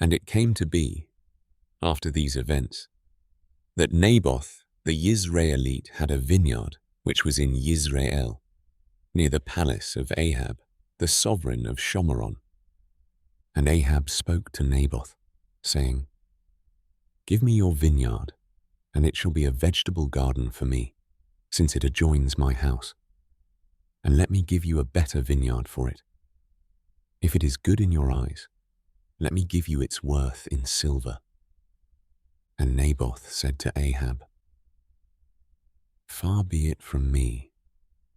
And it came to be, after these events, that Naboth the Yisraelite had a vineyard which was in Yisrael, near the palace of Ahab, the sovereign of Shomeron. And Ahab spoke to Naboth, saying, "Give me your vineyard, and it shall be a vegetable garden for me, since it adjoins my house. And let me give you a better vineyard for it. If it is good in your eyes, let me give you its worth in silver." And Naboth said to Ahab, "Far be it from me,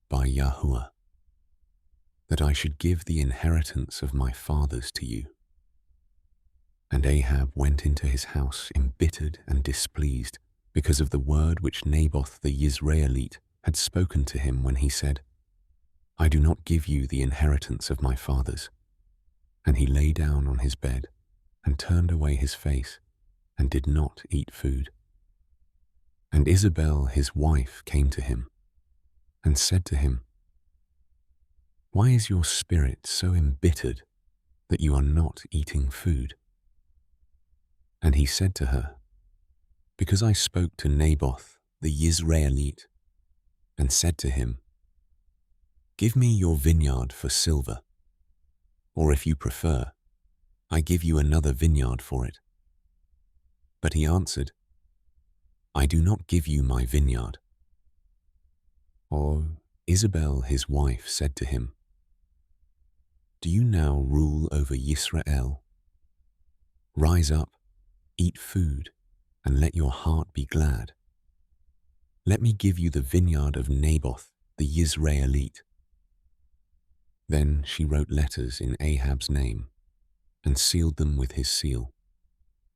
by Yahuah, that I should give the inheritance of my fathers to you." And Ahab went into his house embittered and displeased because of the word which Naboth the Yisraelite had spoken to him when he said, "I do not give you the inheritance of my fathers." And he lay down on his bed and turned away his face and did not eat food. And Isabel his wife came to him and said to him, "Why is your spirit so embittered that you are not eating food?" And he said to her, "Because I spoke to Naboth the Yisraelite and said to him, 'Give me your vineyard for silver,' or if you prefer, I give you another vineyard for it." But he answered, "I do not give you my vineyard." Or Isabel his wife said to him, "Do you now rule over Yisrael? Rise up, eat food, and let your heart be glad. Let me give you the vineyard of Naboth the Yisraelite." Then she wrote letters in Ahab's name, and sealed them with his seal,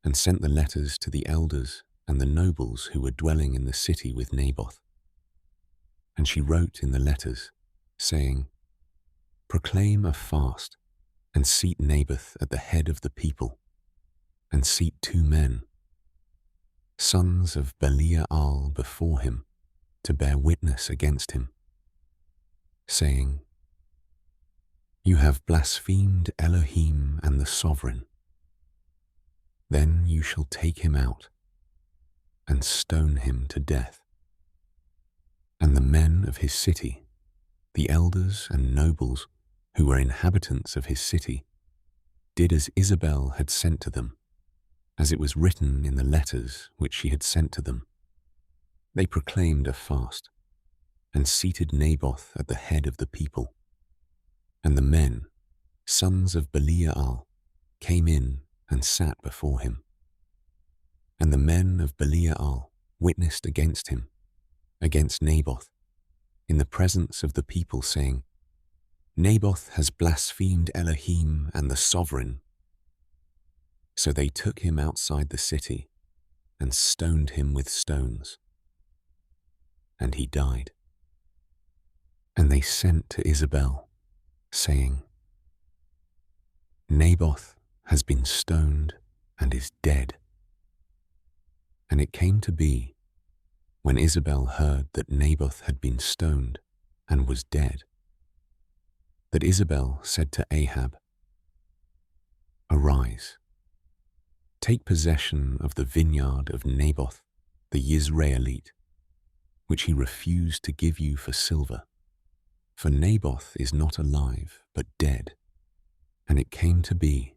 and sent the letters to the elders and the nobles who were dwelling in the city with Naboth. And she wrote in the letters, saying, "Proclaim a fast, and seat Naboth at the head of the people, and seat 2 men, sons of Belial, before him, to bear witness against him, saying, 'You have blasphemed Elohim and the Sovereign. Then you shall take him out and stone him to death.' And the men of his city, the elders and nobles who were inhabitants of his city, did as Isabel had sent to them, as it was written in the letters which she had sent to them. They proclaimed a fast, and seated Naboth at the head of the people. And the men, sons of Belial, came in and sat before him. And the men of Belial witnessed against him, against Naboth, in the presence of the people, saying, 'Naboth has blasphemed Elohim and the Sovereign.' So they took him outside the city and stoned him with stones. And he died. And they sent to Isabel, saying, 'Naboth has been stoned and is dead.' And it came to be, when Isabel heard that Naboth had been stoned and was dead, that Isabel said to Ahab, 'Arise, take possession of the vineyard of Naboth the Yisraelite, which he refused to give you for silver. For Naboth is not alive, but dead.' And it came to be,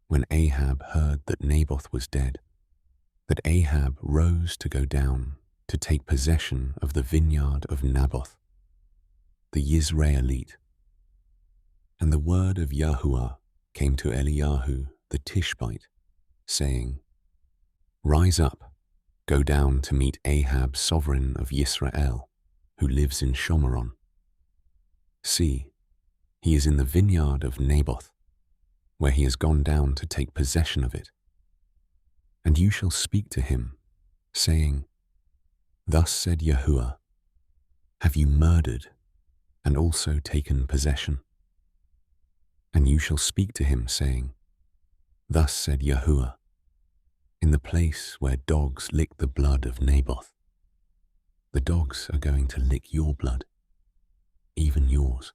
when Ahab heard that Naboth was dead, that Ahab rose to go down to take possession of the vineyard of Naboth, the Yisraelite. And the word of Yahuah came to Eliyahu the Tishbite, saying, 'Rise up, go down to meet Ahab, sovereign of Yisrael, who lives in Shomeron. See, he is in the vineyard of Naboth, where he has gone down to take possession of it. And you shall speak to him, saying, Thus said Yahuah, have you murdered and also taken possession? And you shall speak to him, saying, Thus said Yahuah, in the place where dogs lick the blood of Naboth, the dogs are going to lick your blood, even yours.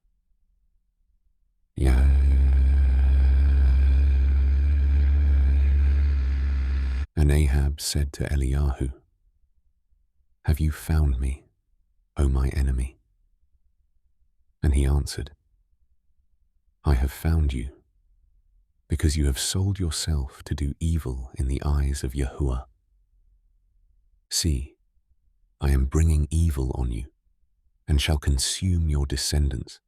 And Ahab said to Eliyahu, "Have you found me, O my enemy?" And he answered, "I have found you, because you have sold yourself to do evil in the eyes of Yahuah. See, I am bringing evil on you, and shall consume your descendants,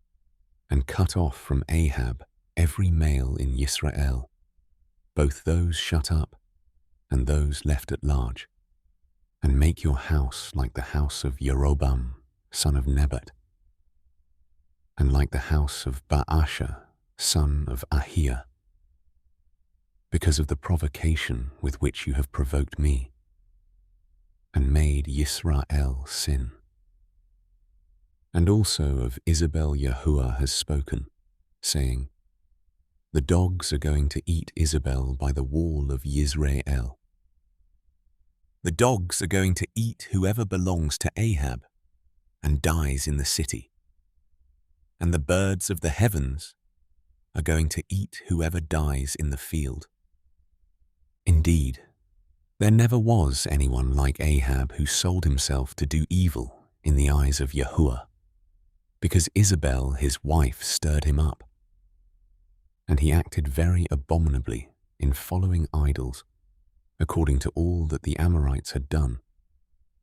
and cut off from Ahab every male in Yisrael, both those shut up and those left at large, and make your house like the house of Jeroboam, son of Nebat, and like the house of Baasha, son of Ahiah, because of the provocation with which you have provoked me, and made Yisrael sin. And also of Isabel Yahuah has spoken, saying, The dogs are going to eat Isabel by the wall of Yisrael. The dogs are going to eat whoever belongs to Ahab and dies in the city. And the birds of the heavens are going to eat whoever dies in the field. Indeed, there never was anyone like Ahab who sold himself to do evil in the eyes of Yahuah, because Isabel his wife stirred him up. And he acted very abominably in following idols, according to all that the Amorites had done,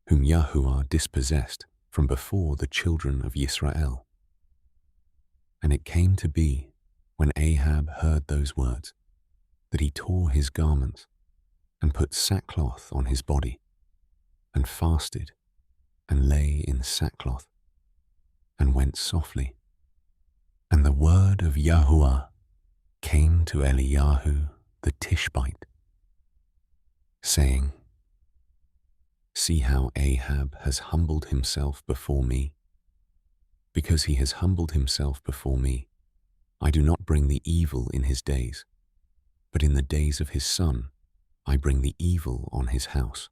whom Yahuah dispossessed from before the children of Yisrael. And it came to be, when Ahab heard those words, that he tore his garments, and put sackcloth on his body, and fasted, and lay in sackcloth, and went softly. And the word of Yahuah came to Eliyahu the Tishbite, saying, See how Ahab has humbled himself before me. Because he has humbled himself before me, I do not bring the evil in his days, but in the days of his son I bring the evil on his house.